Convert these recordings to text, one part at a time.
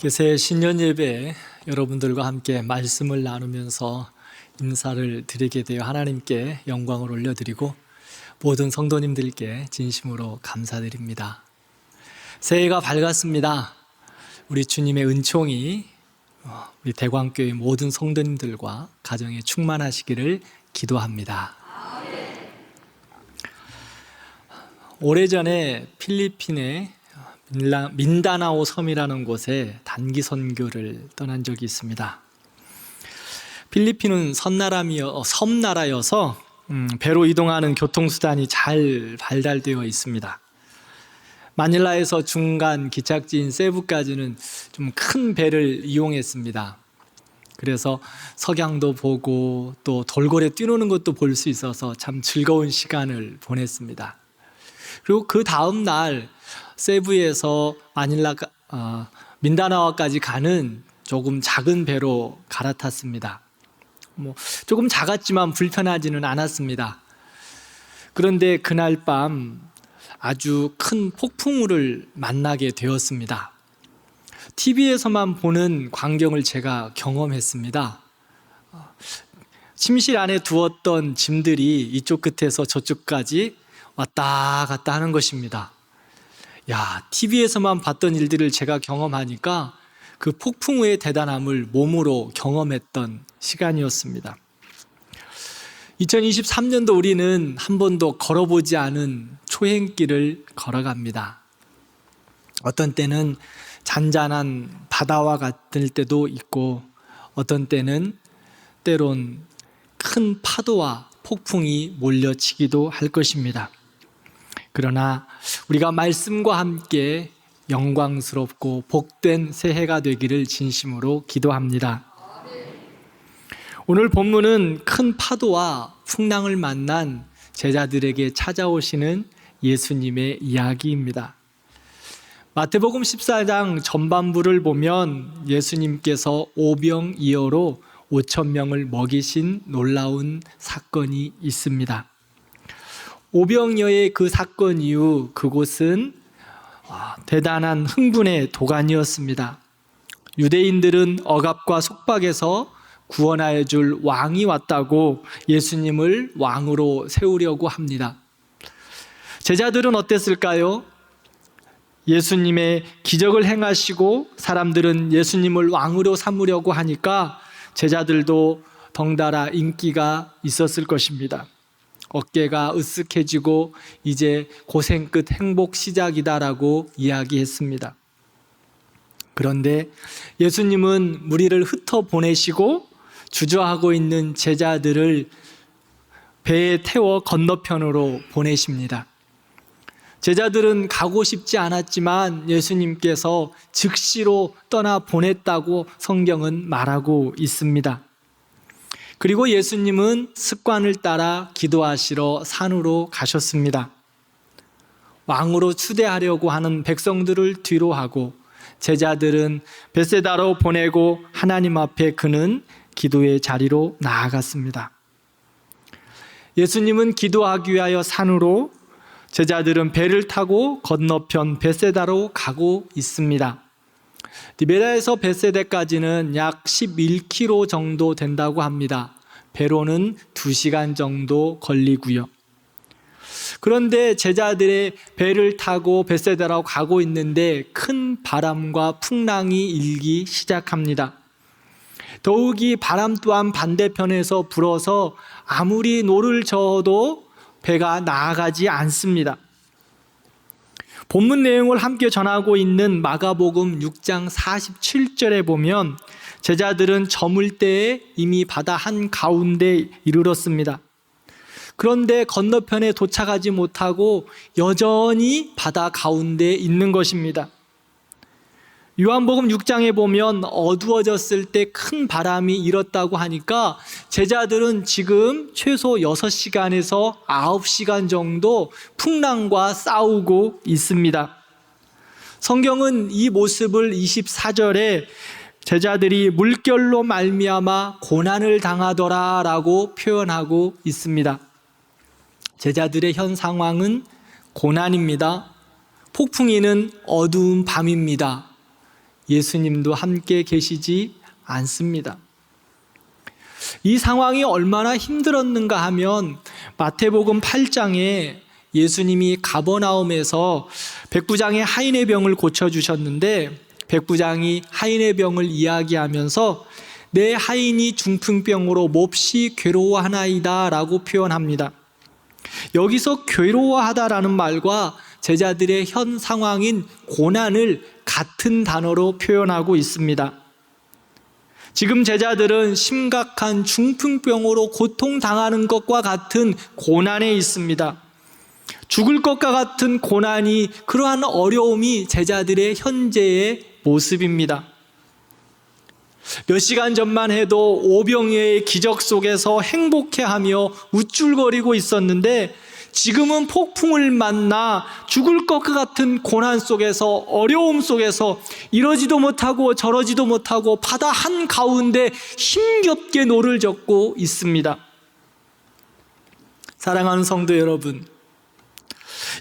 새 신년 예배에 여러분들과 함께 말씀을 나누면서 인사를 드리게 되어 하나님께 영광을 올려드리고 모든 성도님들께 진심으로 감사드립니다. 새해가 밝았습니다. 우리 주님의 은총이 우리 대광교회 모든 성도님들과 가정에 충만하시기를 기도합니다. 오래전에 필리핀의 민다나오 섬이라는 곳에 단기 선교를 떠난 적이 있습니다. 필리핀은 섬나라여서 배로 이동하는 교통수단이 잘 발달되어 있습니다. 마닐라에서 중간 기착지인 세부까지는 좀 큰 배를 이용했습니다. 그래서 석양도 보고 또 돌고래 뛰노는 것도 볼 수 있어서 참 즐거운 시간을 보냈습니다. 그리고 그 다음 날 세부에서 민다나오까지 가는 조금 작은 배로 갈아탔습니다. 조금 작았지만 불편하지는 않았습니다. 그런데 그날 밤 아주 큰 폭풍우를 만나게 되었습니다. TV에서만 보는 광경을 제가 경험했습니다. 침실 안에 두었던 짐들이 이쪽 끝에서 저쪽까지 왔다 갔다 하는 것입니다. TV에서만 봤던 일들을 제가 경험하니까 그 폭풍우의 대단함을 몸으로 경험했던 시간이었습니다. 2023년도 우리는 한 번도 걸어보지 않은 초행길을 걸어갑니다. 어떤 때는 잔잔한 바다와 같을 때도 있고 어떤 때는 때론 큰 파도와 폭풍이 몰려치기도 할 것입니다. 그러나 우리가 말씀과 함께 영광스럽고 복된 새해가 되기를 진심으로 기도합니다. 오늘 본문은 큰 파도와 풍랑을 만난 제자들에게 찾아오시는 예수님의 이야기입니다. 마태복음 14장 전반부를 보면 예수님께서 오병이어로 5,000명을 먹이신 놀라운 사건이 있습니다. 오병이어의 그 사건 이후 그곳은 대단한 흥분의 도가니였습니다. 유대인들은 억압과 속박에서 구원하여 줄 왕이 왔다고 예수님을 왕으로 세우려고 합니다. 제자들은 어땠을까요? 예수님의 기적을 행하시고 사람들은 예수님을 왕으로 삼으려고 하니까 제자들도 덩달아 인기가 있었을 것입니다. 어깨가 으쓱해지고 이제 고생 끝 행복 시작이다라고 이야기했습니다. 그런데 예수님은 무리를 흩어보내시고 주저하고 있는 제자들을 배에 태워 건너편으로 보내십니다. 제자들은 가고 싶지 않았지만 예수님께서 즉시로 떠나보냈다고 성경은 말하고 있습니다. 그리고 예수님은 습관을 따라 기도하시러 산으로 가셨습니다. 왕으로 추대하려고 하는 백성들을 뒤로 하고 제자들은 벳세다로 보내고 하나님 앞에 그는 기도의 자리로 나아갔습니다. 예수님은 기도하기 위하여 산으로, 제자들은 배를 타고 건너편 벳세다로 가고 있습니다. 디베라에서 벳세다까지는 약 11km 정도 된다고 합니다. 배로는 2시간 정도 걸리고요. 그런데 제자들의 배를 타고 벳세다로 가고 있는데 큰 바람과 풍랑이 일기 시작합니다. 더욱이 바람 또한 반대편에서 불어서 아무리 노를 저어도 배가 나아가지 않습니다. 본문 내용을 함께 전하고 있는 마가복음 6장 47절에 보면 제자들은 저물 때에 이미 바다 한가운데 이르렀습니다. 그런데 건너편에 도착하지 못하고 여전히 바다 가운데 있는 것입니다. 요한복음 6장에 보면 어두워졌을 때 큰 바람이 일었다고 하니까 제자들은 지금 최소 6시간에서 9시간 정도 풍랑과 싸우고 있습니다. 성경은 이 모습을 24절에 제자들이 물결로 말미암아 고난을 당하더라 라고 표현하고 있습니다. 제자들의 현 상황은 고난입니다. 폭풍이는 어두운 밤입니다. 예수님도 함께 계시지 않습니다. 이 상황이 얼마나 힘들었는가 하면 마태복음 8장에 예수님이 가버나움에서 백부장의 하인의 병을 고쳐주셨는데, 백부장이 하인의 병을 이야기하면서 내 하인이 중풍병으로 몹시 괴로워하나이다 라고 표현합니다. 여기서 괴로워하다라는 말과 제자들의 현 상황인 고난을 같은 단어로 표현하고 있습니다. 지금 제자들은 심각한 중풍병으로 고통당하는 것과 같은 고난에 있습니다. 죽을 것과 같은 고난이, 그러한 어려움이 제자들의 현재의 모습입니다. 몇 시간 전만 해도 오병이어의 기적 속에서 행복해하며 우쭐거리고 있었는데, 지금은 폭풍을 만나 죽을 것과 같은 고난 속에서, 어려움 속에서 이러지도 못하고 저러지도 못하고 바다 한가운데 힘겹게 노를 젓고 있습니다. 사랑하는 성도 여러분,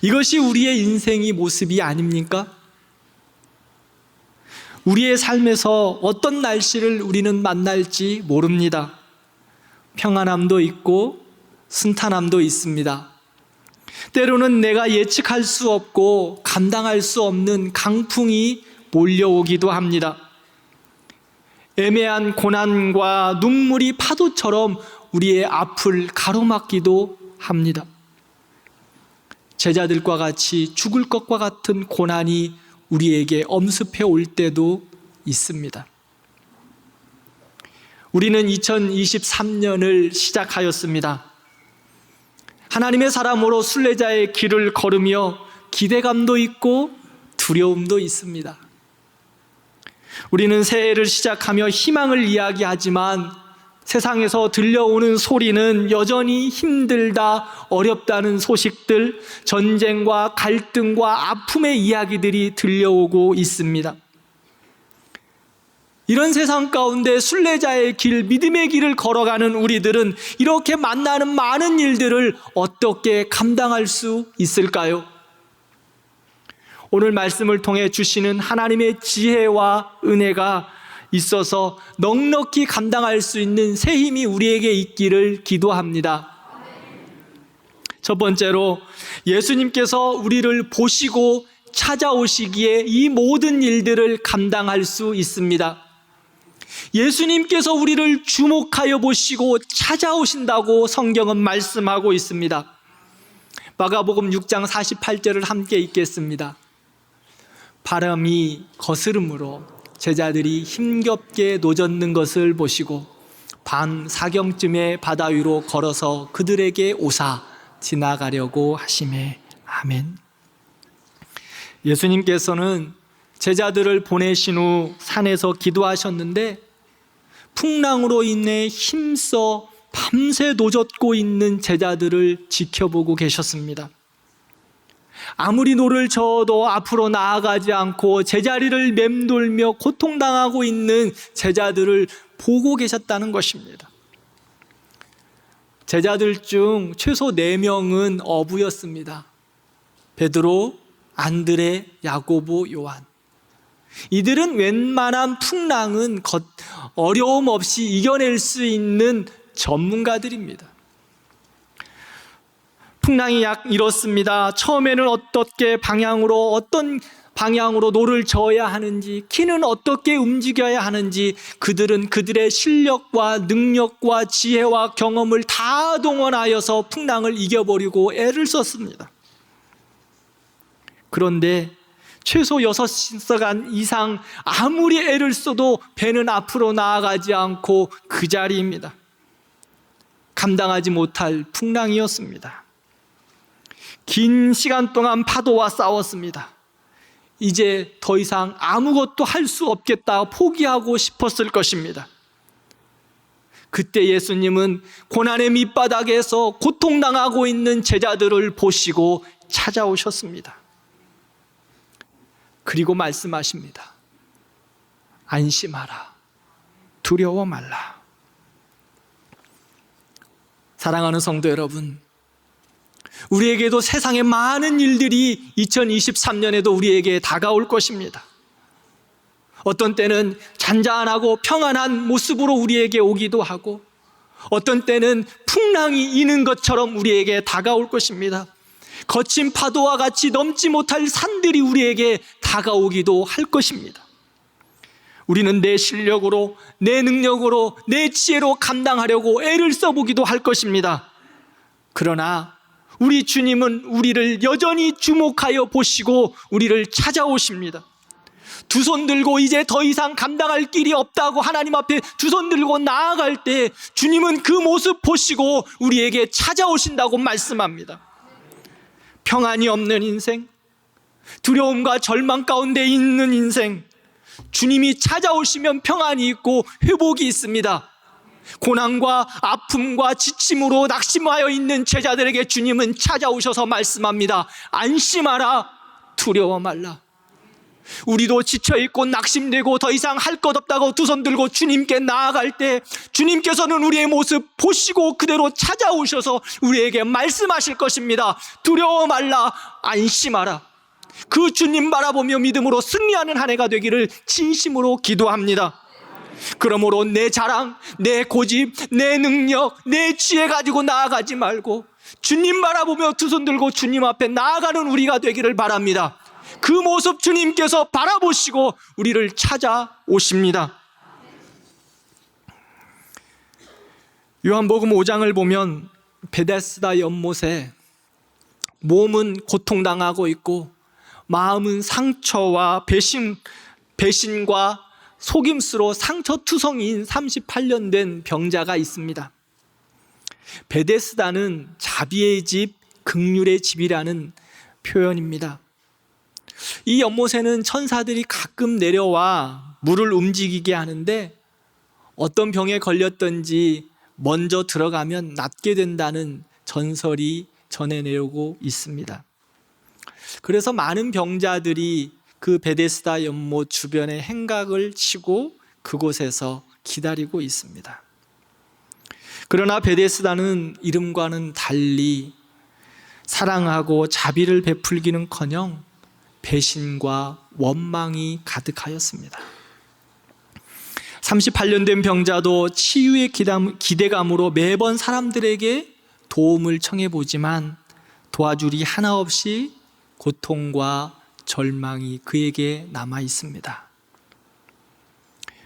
이것이 우리의 인생의 모습이 아닙니까? 우리의 삶에서 어떤 날씨를 우리는 만날지 모릅니다. 평안함도 있고 순탄함도 있습니다. 때로는 내가 예측할 수 없고 감당할 수 없는 강풍이 몰려오기도 합니다. 애매한 고난과 눈물이 파도처럼 우리의 앞을 가로막기도 합니다. 제자들과 같이 죽을 것과 같은 고난이 우리에게 엄습해 올 때도 있습니다. 우리는 2023년을 시작하였습니다. 하나님의 사람으로 순례자의 길을 걸으며 기대감도 있고 두려움도 있습니다. 우리는 새해를 시작하며 희망을 이야기하지만 세상에서 들려오는 소리는 여전히 힘들다, 어렵다는 소식들, 전쟁과 갈등과 아픔의 이야기들이 들려오고 있습니다. 이런 세상 가운데 순례자의 길, 믿음의 길을 걸어가는 우리들은 이렇게 만나는 많은 일들을 어떻게 감당할 수 있을까요? 오늘 말씀을 통해 주시는 하나님의 지혜와 은혜가 있어서 넉넉히 감당할 수 있는 새 힘이 우리에게 있기를 기도합니다. 첫 번째로, 예수님께서 우리를 보시고 찾아오시기에 이 모든 일들을 감당할 수 있습니다. 예수님께서 우리를 주목하여 보시고 찾아오신다고 성경은 말씀하고 있습니다. 마가복음 6장 48절을 함께 읽겠습니다. 바람이 거스름으로 제자들이 힘겹게 노젓는 것을 보시고 밤 사경쯤에 바다 위로 걸어서 그들에게 오사 지나가려고 하시매. 아멘. 예수님께서는 제자들을 보내신 후 산에서 기도하셨는데, 풍랑으로 인해 힘써 밤새 노젓고 있는 제자들을 지켜보고 계셨습니다. 아무리 노를 저어도 앞으로 나아가지 않고 제자리를 맴돌며 고통당하고 있는 제자들을 보고 계셨다는 것입니다. 제자들 중 최소 4명은 어부였습니다. 베드로, 안드레, 야고보, 요한. 이들은 웬만한 풍랑은 어려움 없이 이겨낼 수 있는 전문가들입니다. 풍랑이 약 이렇습니다. 처음에는 어떤 방향으로 노를 저어야 하는지, 키는 어떻게 움직여야 하는지 그들은 그들의 실력과 능력과 지혜와 경험을 다 동원하여서 풍랑을 이겨버리고 애를 썼습니다. 그런데 최소 6시간 이상 아무리 애를 써도 배는 앞으로 나아가지 않고 그 자리입니다. 감당하지 못할 풍랑이었습니다. 긴 시간 동안 파도와 싸웠습니다. 이제 더 이상 아무것도 할 수 없겠다 포기하고 싶었을 것입니다. 그때 예수님은 고난의 밑바닥에서 고통당하고 있는 제자들을 보시고 찾아오셨습니다. 그리고 말씀하십니다. 안심하라. 두려워 말라. 사랑하는 성도 여러분, 우리에게도 세상의 많은 일들이 2023년에도 우리에게 다가올 것입니다. 어떤 때는 잔잔하고 평안한 모습으로 우리에게 오기도 하고, 어떤 때는 풍랑이 이는 것처럼 우리에게 다가올 것입니다. 거친 파도와 같이 넘지 못할 산들이 우리에게 다가오기도 할 것입니다. 우리는 내 실력으로, 내 능력으로, 내 지혜로 감당하려고 애를 써보기도 할 것입니다. 그러나 우리 주님은 우리를 여전히 주목하여 보시고 우리를 찾아오십니다. 두 손 들고 이제 더 이상 감당할 길이 없다고 하나님 앞에 두 손 들고 나아갈 때 주님은 그 모습 보시고 우리에게 찾아오신다고 말씀합니다. 평안이 없는 인생, 두려움과 절망 가운데 있는 인생, 주님이 찾아오시면 평안이 있고 회복이 있습니다. 고난과 아픔과 지침으로 낙심하여 있는 제자들에게 주님은 찾아오셔서 말씀합니다. 안심하라, 두려워 말라. 우리도 지쳐있고 낙심되고 더 이상 할 것 없다고 두 손 들고 주님께 나아갈 때 주님께서는 우리의 모습 보시고 그대로 찾아오셔서 우리에게 말씀하실 것입니다. 두려워 말라, 안심하라. 그 주님 바라보며 믿음으로 승리하는 한 해가 되기를 진심으로 기도합니다. 그러므로 내 자랑, 내 고집, 내 능력, 내 지혜 가지고 나아가지 말고 주님 바라보며 두 손 들고 주님 앞에 나아가는 우리가 되기를 바랍니다. 그 모습 주님께서 바라보시고 우리를 찾아오십니다. 요한복음 5장을 보면 베데스다 연못에 몸은 고통당하고 있고 마음은 상처와 배신과 속임수로 상처투성이인 38년 된 병자가 있습니다. 베데스다는 자비의 집, 긍휼의 집이라는 표현입니다. 이 연못에는 천사들이 가끔 내려와 물을 움직이게 하는데 어떤 병에 걸렸던지 먼저 들어가면 낫게 된다는 전설이 전해내려고 있습니다. 그래서 많은 병자들이 그 베데스다 연못 주변에 행각을 치고 그곳에서 기다리고 있습니다. 그러나 베데스다는 이름과는 달리 사랑하고 자비를 베풀기는커녕 배신과 원망이 가득하였습니다. 38년 된 병자도 치유의 기대감으로 매번 사람들에게 도움을 청해보지만 도와줄이 하나 없이 고통과 절망이 그에게 남아 있습니다.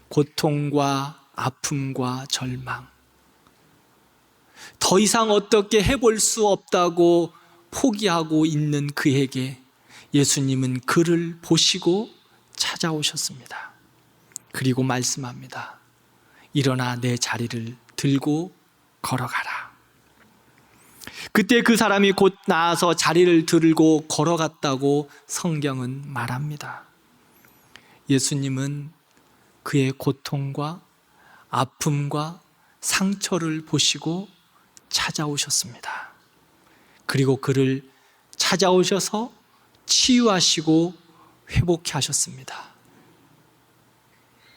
고통과 아픔과 절망, 더 이상 어떻게 해볼 수 없다고 포기하고 있는 그에게 예수님은 그를 보시고 찾아오셨습니다. 그리고 말씀합니다. 일어나 내 자리를 들고 걸어가라. 그때 그 사람이 곧 나아서 자리를 들고 걸어갔다고 성경은 말합니다. 예수님은 그의 고통과 아픔과 상처를 보시고 찾아오셨습니다. 그리고 그를 찾아오셔서 치유하시고 회복케 하셨습니다.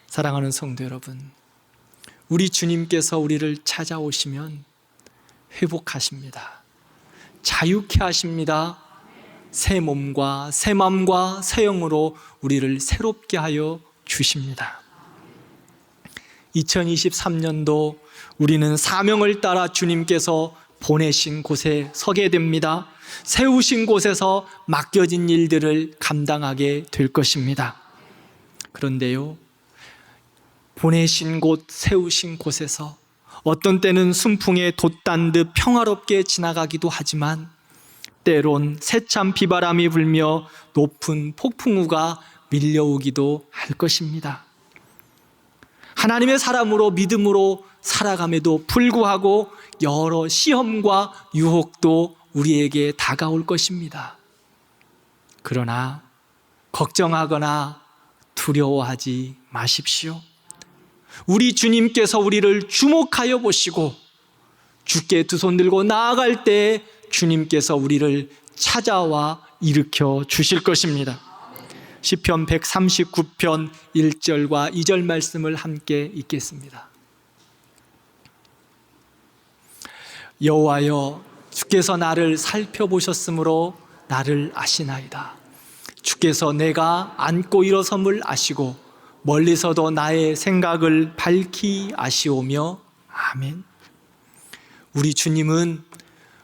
사랑하는 성도 여러분, 우리 주님께서 우리를 찾아오시면 회복하십니다. 자유케 하십니다. 새 몸과 새 마음과 새 영으로 우리를 새롭게 하여 주십니다. 2023년도 우리는 사명을 따라 주님께서 보내신 곳에 서게 됩니다. 세우신 곳에서 맡겨진 일들을 감당하게 될 것입니다. 그런데요, 보내신 곳, 세우신 곳에서 어떤 때는 순풍에 돛단 듯 평화롭게 지나가기도 하지만 때론 세찬 비바람이 불며 높은 폭풍우가 밀려오기도 할 것입니다. 하나님의 사람으로 믿음으로 살아감에도 불구하고 여러 시험과 유혹도 우리에게 다가올 것입니다. 그러나 걱정하거나 두려워하지 마십시오. 우리 주님께서 우리를 주목하여 보시고 주께 두 손 들고 나아갈 때 주님께서 우리를 찾아와 일으켜 주실 것입니다. 시편 139편 1절과 2절 말씀을 함께 읽겠습니다. 여호와여, 주께서 나를 살펴보셨으므로 나를 아시나이다. 주께서 내가 앉고 일어섬을 아시고 멀리서도 나의 생각을 밝히 아시오며. 아멘. 우리 주님은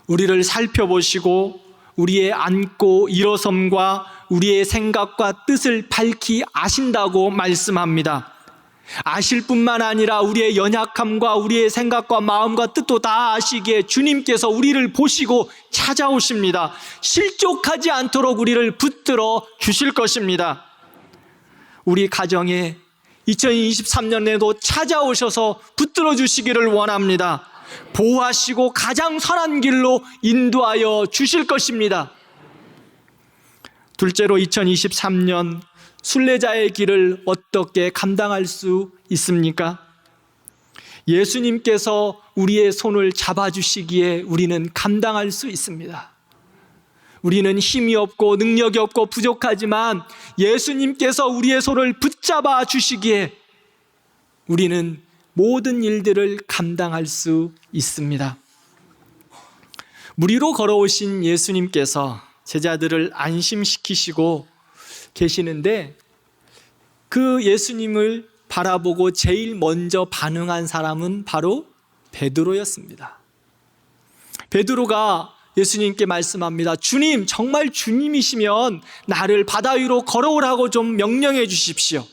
우리를 살펴보시고 우리의 앉고 일어섬과 우리의 생각과 뜻을 밝히 아신다고 말씀합니다. 아실 뿐만 아니라 우리의 연약함과 우리의 생각과 마음과 뜻도 다 아시기에 주님께서 우리를 보시고 찾아오십니다. 실족하지 않도록 우리를 붙들어 주실 것입니다. 우리 가정에 2023년에도 찾아오셔서 붙들어 주시기를 원합니다. 보호하시고 가장 선한 길로 인도하여 주실 것입니다. 둘째로 2023년 순례자의 길을 어떻게 감당할 수 있습니까? 예수님께서 우리의 손을 잡아주시기에 우리는 감당할 수 있습니다. 우리는 힘이 없고 능력이 없고 부족하지만 예수님께서 우리의 손을 붙잡아 주시기에 우리는 모든 일들을 감당할 수 있습니다. 물 위로 걸어오신 예수님께서 제자들을 안심시키시고 계시는데 그 예수님을 바라보고 제일 먼저 반응한 사람은 바로 베드로였습니다. 베드로가 예수님께 말씀합니다. 주님, 정말 주님이시면 나를 바다 위로 걸어오라고 좀 명령해 주십시오.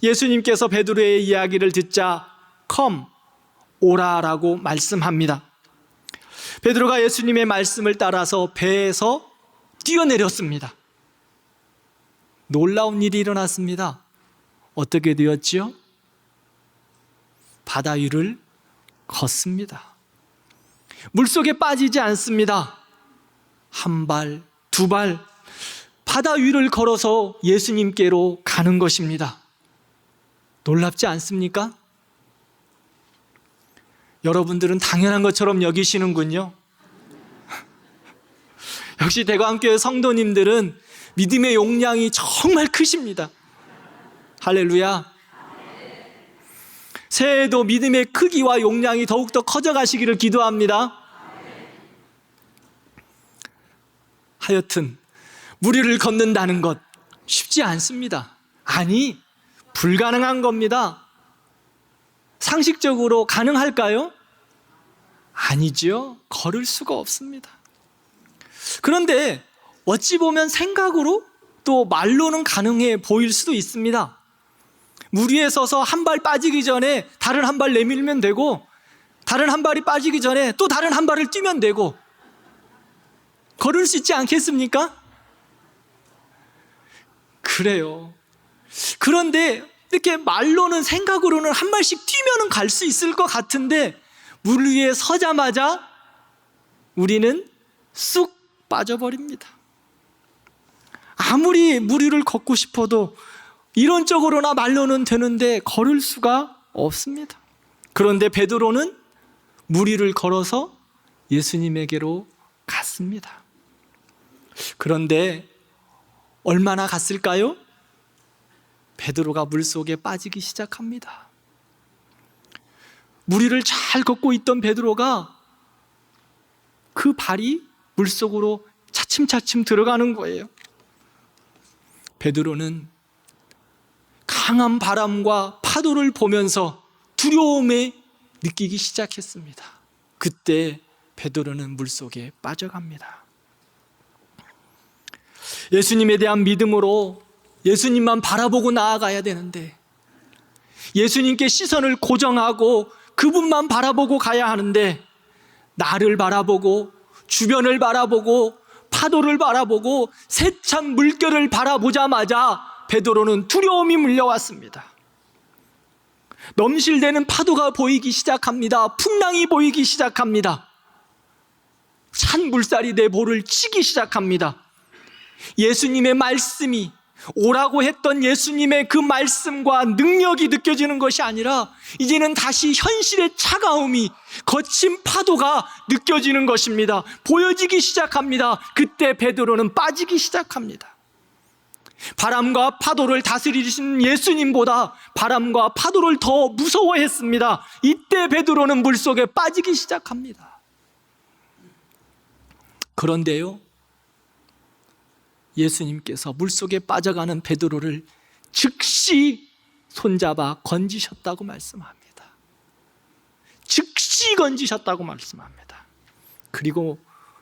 예수님께서 베드로의 이야기를 듣자 come, 오라라고 말씀합니다. 베드로가 예수님의 말씀을 따라서 배에서 뛰어내렸습니다. 놀라운 일이 일어났습니다. 어떻게 되었지요? 바다 위를 걷습니다. 물속에 빠지지 않습니다. 한 발, 두 발, 바다 위를 걸어서 예수님께로 가는 것입니다. 놀랍지 않습니까? 여러분들은 당연한 것처럼 여기시는군요. 역시 대광교회 성도님들은 믿음의 용량이 정말 크십니다. 할렐루야. 새해에도 믿음의 크기와 용량이 더욱더 커져가시기를 기도합니다. 하여튼 물 위를 걷는다는 것 쉽지 않습니다. 아니, 불가능한 겁니다. 상식적으로 가능할까요? 아니죠. 걸을 수가 없습니다. 그런데 어찌 보면 생각으로 또 말로는 가능해 보일 수도 있습니다. 물 위에 서서 한 발 빠지기 전에 다른 한 발 내밀면 되고, 다른 한 발이 빠지기 전에 또 다른 한 발을 뛰면 되고, 걸을 수 있지 않겠습니까? 그래요. 그런데 이렇게 말로는 생각으로는 한 발씩 뛰면은 갈 수 있을 것 같은데 물 위에 서자마자 우리는 쑥 빠져버립니다. 아무리 물 위를 걷고 싶어도 이론적으로나 말로는 되는데 걸을 수가 없습니다. 그런데 베드로는 물 위를 걸어서 예수님에게로 갔습니다. 그런데 얼마나 갔을까요? 베드로가 물속에 빠지기 시작합니다. 물 위를 잘 걷고 있던 베드로가 그 발이 물속으로 차츰차츰 들어가는 거예요. 베드로는 강한 바람과 파도를 보면서 두려움에 느끼기 시작했습니다. 그때 베드로는 물속에 빠져갑니다. 예수님에 대한 믿음으로 예수님만 바라보고 나아가야 되는데, 예수님께 시선을 고정하고 그분만 바라보고 가야 하는데, 나를 바라보고 주변을 바라보고 파도를 바라보고 세찬 물결을 바라보자마자 베드로는 두려움이 물려왔습니다. 넘실대는 파도가 보이기 시작합니다. 풍랑이 보이기 시작합니다. 찬 물살이 내 볼을 치기 시작합니다. 예수님의 말씀이, 오라고 했던 예수님의 그 말씀과 능력이 느껴지는 것이 아니라 이제는 다시 현실의 차가움이, 거친 파도가 느껴지는 것입니다. 보여지기 시작합니다. 그때 베드로는 빠지기 시작합니다. 바람과 파도를 다스리신 예수님보다 바람과 파도를 더 무서워했습니다. 이때 베드로는 물속에 빠지기 시작합니다. 그런데요, 예수님께서 물속에 빠져가는 베드로를 즉시 손잡아 건지셨다고 말씀합니다. 즉시 건지셨다고 말씀합니다. 그리고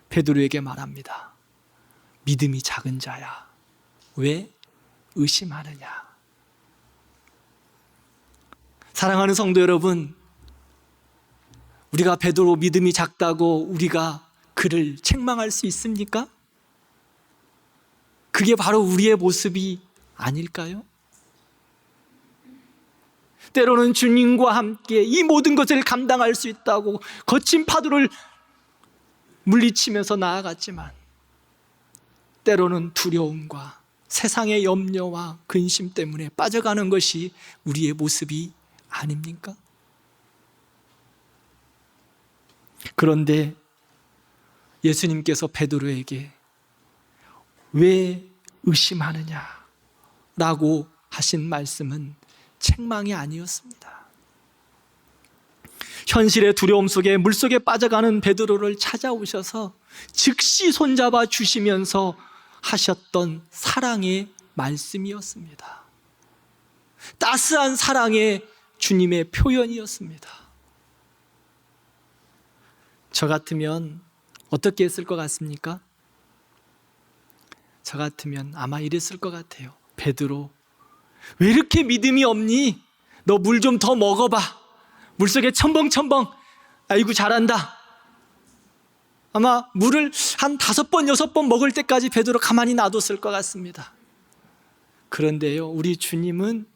베드로에게 말합니다. 믿음이 작은 자야, 왜 의심하느냐? 사랑하는 성도 여러분, 우리가 베드로 믿음이 작다고 우리가 그를 책망할 수 있습니까? 그게 바로 우리의 모습이 아닐까요? 때로는 주님과 함께 이 모든 것을 감당할 수 있다고 거친 파도를 물리치면서 나아갔지만 때로는 두려움과 세상의 염려와 근심 때문에 빠져가는 것이 우리의 모습이 아닙니까? 그런데 예수님께서 베드로에게 왜 의심하느냐 라고 하신 말씀은 책망이 아니었습니다. 현실의 두려움 속에 물속에 빠져가는 베드로를 찾아오셔서 즉시 손잡아 주시면서 하셨던 사랑의 말씀이었습니다. 따스한 사랑의 주님의 표현이었습니다. 저 같으면 어떻게 했을 것 같습니까? 저 같으면 아마 이랬을 것 같아요. 베드로, 왜 이렇게 믿음이 없니? 너 물 좀 더 먹어봐. 물속에 첨벙첨벙. 아이고 잘한다. 아마 물을 한 5번, 6번 먹을 때까지 베드로 가만히 놔뒀을 것 같습니다. 그런데요, 우리 주님은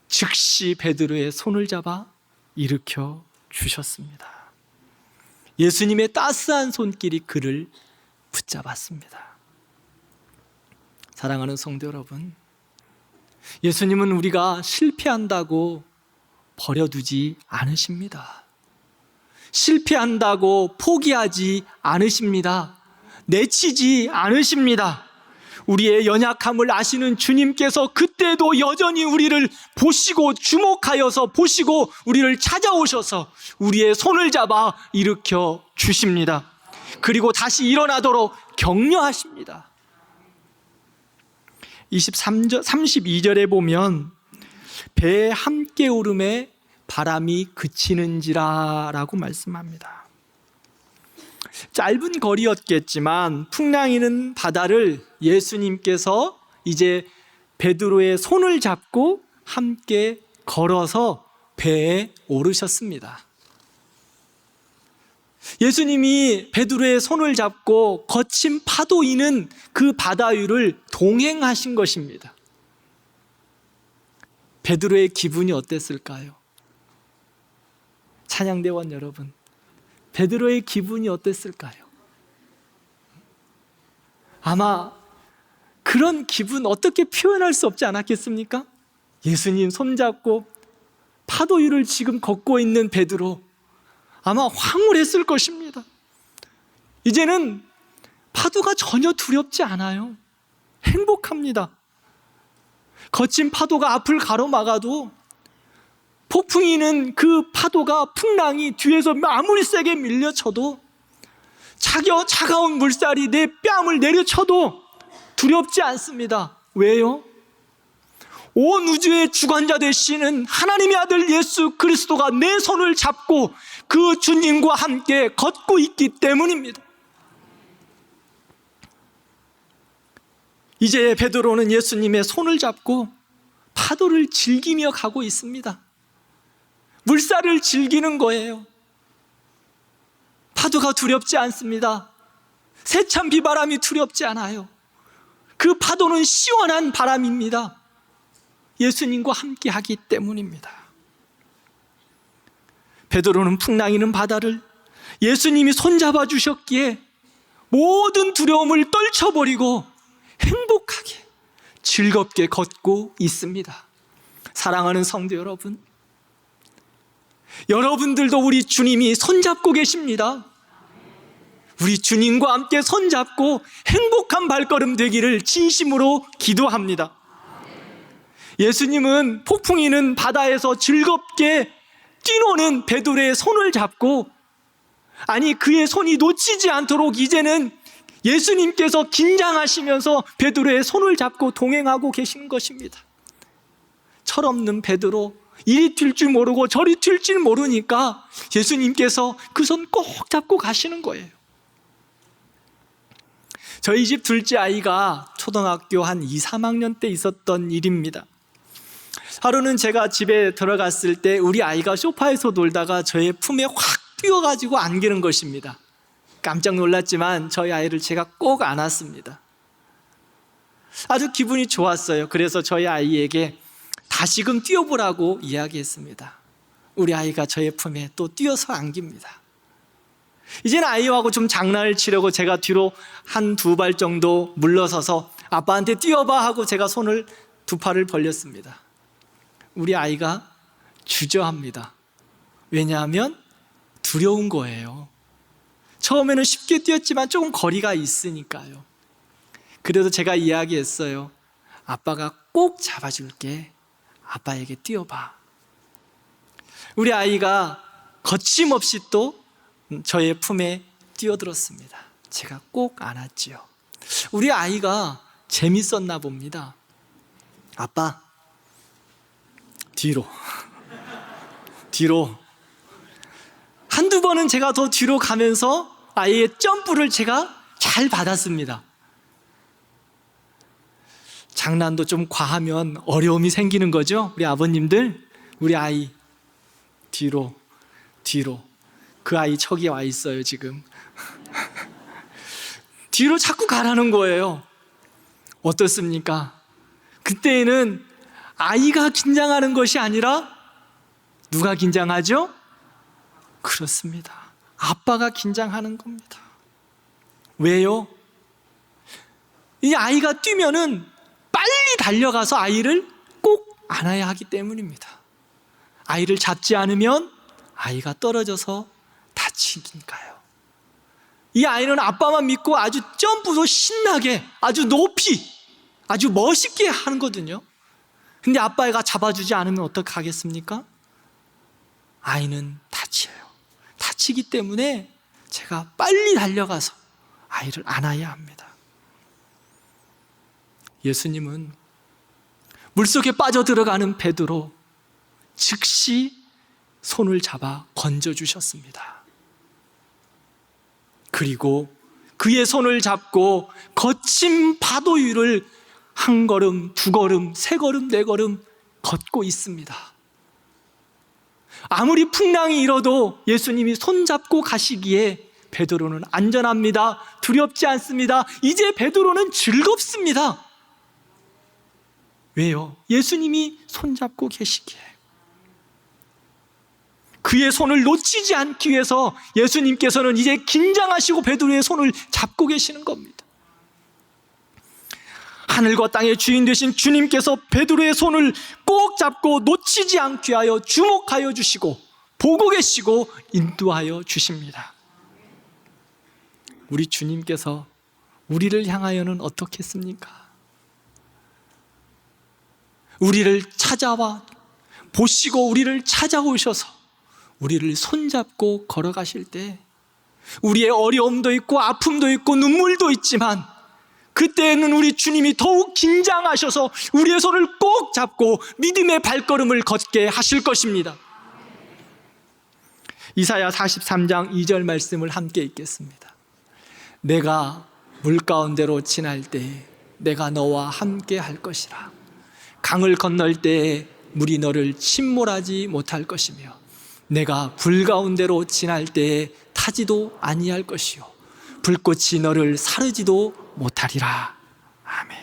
즉시 베드로의 손을 잡아 일으켜 주셨습니다. 예수님의 따스한 손길이 그를 붙잡았습니다. 사랑하는 성도 여러분, 예수님은 우리가 실패한다고 버려두지 않으십니다. 실패한다고 포기하지 않으십니다. 내치지 않으십니다. 우리의 연약함을 아시는 주님께서 그때도 여전히 우리를 보시고 주목하여서 보시고 우리를 찾아오셔서 우리의 손을 잡아 일으켜 주십니다. 그리고 다시 일어나도록 격려하십니다. 32절에 보면 배에 함께 오름에 바람이 그치는지라 라고 말씀합니다. 짧은 거리였겠지만 풍랑이는 바다를 예수님께서 이제 베드로의 손을 잡고 함께 걸어서 배에 오르셨습니다. 예수님이 베드로의 손을 잡고 거친 파도 이는 그 바다 위를 동행하신 것입니다. 베드로의 기분이 어땠을까요? 찬양대원 여러분, 베드로의 기분이 어땠을까요? 아마 그런 기분 어떻게 표현할 수 없지 않았겠습니까? 예수님 손잡고 파도 위를 지금 걷고 있는 베드로, 아마 황홀했을 것입니다. 이제는 파도가 전혀 두렵지 않아요. 행복합니다. 거친 파도가 앞을 가로막아도 폭풍이는 그 파도가, 풍랑이 뒤에서 아무리 세게 밀려쳐도 차가운 물살이 내 뺨을 내려쳐도 두렵지 않습니다. 왜요? 온 우주의 주관자 되시는 하나님의 아들 예수 그리스도가 내 손을 잡고 그 주님과 함께 걷고 있기 때문입니다. 이제 베드로는 예수님의 손을 잡고 파도를 즐기며 가고 있습니다. 물살을 즐기는 거예요. 파도가 두렵지 않습니다. 세찬 비바람이 두렵지 않아요. 그 파도는 시원한 바람입니다. 예수님과 함께 하기 때문입니다. 베드로는 풍랑이는 바다를 예수님이 손잡아 주셨기에 모든 두려움을 떨쳐버리고 행복하게 즐겁게 걷고 있습니다. 사랑하는 성도 여러분, 여러분들도 우리 주님이 손잡고 계십니다. 우리 주님과 함께 손잡고 행복한 발걸음 되기를 진심으로 기도합니다. 예수님은 폭풍이는 바다에서 즐겁게 뛰노는 베드로의 손을 잡고, 아니 그의 손이 놓치지 않도록 이제는 예수님께서 긴장하시면서 베드로의 손을 잡고 동행하고 계시는 것입니다. 철없는 베드로, 이리 튈 줄 모르고 저리 튈 줄 모르니까 예수님께서 그 손 꼭 잡고 가시는 거예요. 저희 집 둘째 아이가 초등학교 한 2, 3학년 때 있었던 일입니다. 하루는 제가 집에 들어갔을 때 우리 아이가 소파에서 놀다가 저의 품에 확 뛰어가지고 안기는 것입니다. 깜짝 놀랐지만 저희 아이를 제가 꼭 안았습니다. 아주 기분이 좋았어요. 그래서 저희 아이에게 다시금 뛰어보라고 이야기했습니다. 우리 아이가 저의 품에 또 뛰어서 안깁니다. 이제는 아이하고 좀 장난을 치려고 제가 뒤로 한 두 발 정도 물러서서 아빠한테 뛰어봐 하고 제가 손을 두 팔을 벌렸습니다. 우리 아이가 주저합니다. 왜냐하면 두려운 거예요. 처음에는 쉽게 뛰었지만 조금 거리가 있으니까요. 그래도 제가 이야기했어요. 아빠가 꼭 잡아줄게. 아빠에게 뛰어봐. 우리 아이가 거침없이 또 저의 품에 뛰어들었습니다. 제가 꼭 안았지요. 우리 아이가 재밌었나 봅니다. 아빠, 뒤로. 한두 번은 제가 더 뒤로 가면서 아이의 점프를 제가 잘 받았습니다. 장난도 좀 과하면 어려움이 생기는 거죠. 우리 아버님들, 우리 아이 뒤로. 그 아이 저기 와 있어요 지금. 뒤로 자꾸 가라는 거예요. 어떻습니까? 그때에는 아이가 긴장하는 것이 아니라 누가 긴장하죠? 그렇습니다. 아빠가 긴장하는 겁니다. 왜요? 이 아이가 뛰면은 빨리 달려가서 아이를 꼭 안아야 하기 때문입니다. 아이를 잡지 않으면 아이가 떨어져서 다치니까요. 이 아이는 아빠만 믿고 아주 점프도 신나게, 아주 높이, 아주 멋있게 하거든요. 근데 아빠가 잡아주지 않으면 어떡하겠습니까? 아이는 다쳐요. 다치기 때문에 제가 빨리 달려가서 아이를 안아야 합니다. 예수님은 물속에 빠져들어가는 베드로 즉시 손을 잡아 건져주셨습니다. 그리고 그의 손을 잡고 거친 파도 위를 한 걸음, 두 걸음, 세 걸음, 네 걸음 걷고 있습니다. 아무리 풍랑이 일어도 예수님이 손잡고 가시기에 베드로는 안전합니다. 두렵지 않습니다. 이제 베드로는 즐겁습니다. 왜요? 예수님이 손잡고 계시기에. 그의 손을 놓치지 않기 위해서 예수님께서는 이제 긴장하시고 베드로의 손을 잡고 계시는 겁니다. 하늘과 땅의 주인 되신 주님께서 베드로의 손을 꼭 잡고 놓치지 않게 하여 주목하여 주시고 보고 계시고 인도하여 주십니다. 우리 주님께서 우리를 향하여는 어떻겠습니까? 우리를 찾아와 보시고 우리를 찾아오셔서 우리를 손잡고 걸어가실 때 우리의 어려움도 있고 아픔도 있고 눈물도 있지만 그때에는 우리 주님이 더욱 긴장하셔서 우리의 손을 꼭 잡고 믿음의 발걸음을 걷게 하실 것입니다. 이사야 43장 2절 말씀을 함께 읽겠습니다. 내가 물 가운데로 지날 때 내가 너와 함께 할 것이라. 강을 건널 때에 물이 너를 침몰하지 못할 것이며 내가 불 가운데로 지날 때에 타지도 아니할 것이요 불꽃이 너를 사르지도 못하리라. 아멘.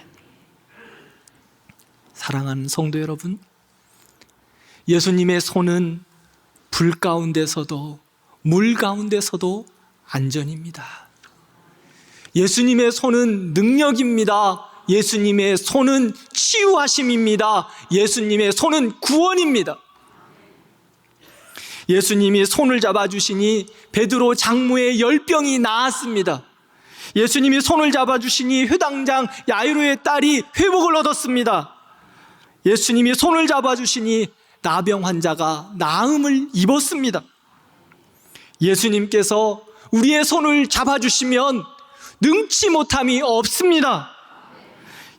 사랑하는 성도 여러분, 예수님의 손은 불 가운데서도 물 가운데서도 안전입니다. 예수님의 손은 능력입니다. 예수님의 손은 치유하심입니다. 예수님의 손은 구원입니다. 예수님이 손을 잡아주시니 베드로 장모의 열병이 나았습니다. 예수님이 손을 잡아주시니 회당장 야이로의 딸이 회복을 얻었습니다. 예수님이 손을 잡아주시니 나병 환자가 나음을 입었습니다. 예수님께서 우리의 손을 잡아주시면 능치 못함이 없습니다.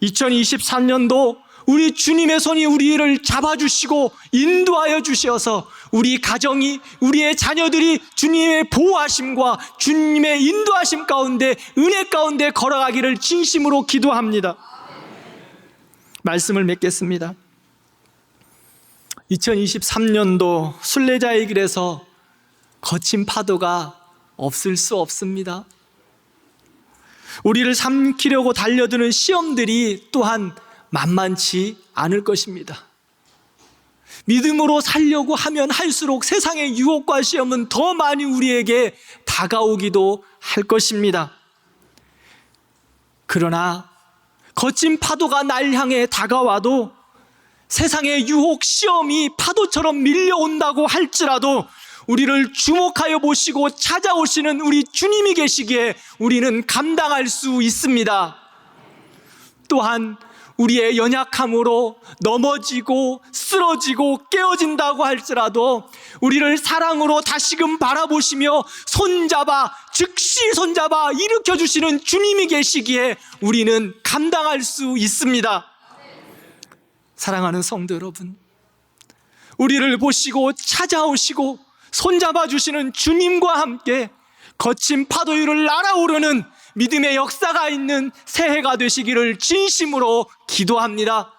2023년도 우리 주님의 손이 우리를 잡아주시고 인도하여 주셔서 우리 가정이, 우리의 자녀들이 주님의 보호하심과 주님의 인도하심 가운데, 은혜 가운데 걸어가기를 진심으로 기도합니다. 말씀을 맺겠습니다. 2023년도 순례자의 길에서 거친 파도가 없을 수 없습니다. 우리를 삼키려고 달려드는 시험들이 또한 만만치 않을 것입니다. 믿음으로 살려고 하면 할수록 세상의 유혹과 시험은 더 많이 우리에게 다가오기도 할 것입니다. 그러나 거친 파도가 날 향해 다가와도 세상의 유혹, 시험이 파도처럼 밀려온다고 할지라도 우리를 주목하여 보시고 찾아오시는 우리 주님이 계시기에 우리는 감당할 수 있습니다. 또한 우리의 연약함으로 넘어지고 쓰러지고 깨어진다고 할지라도 우리를 사랑으로 다시금 바라보시며 즉시 손잡아 일으켜주시는 주님이 계시기에 우리는 감당할 수 있습니다. 사랑하는 성도 여러분, 우리를 보시고 찾아오시고 손잡아 주시는 주님과 함께 거친 파도 위를 날아오르는 믿음의 역사가 있는 새해가 되시기를 진심으로 기도합니다.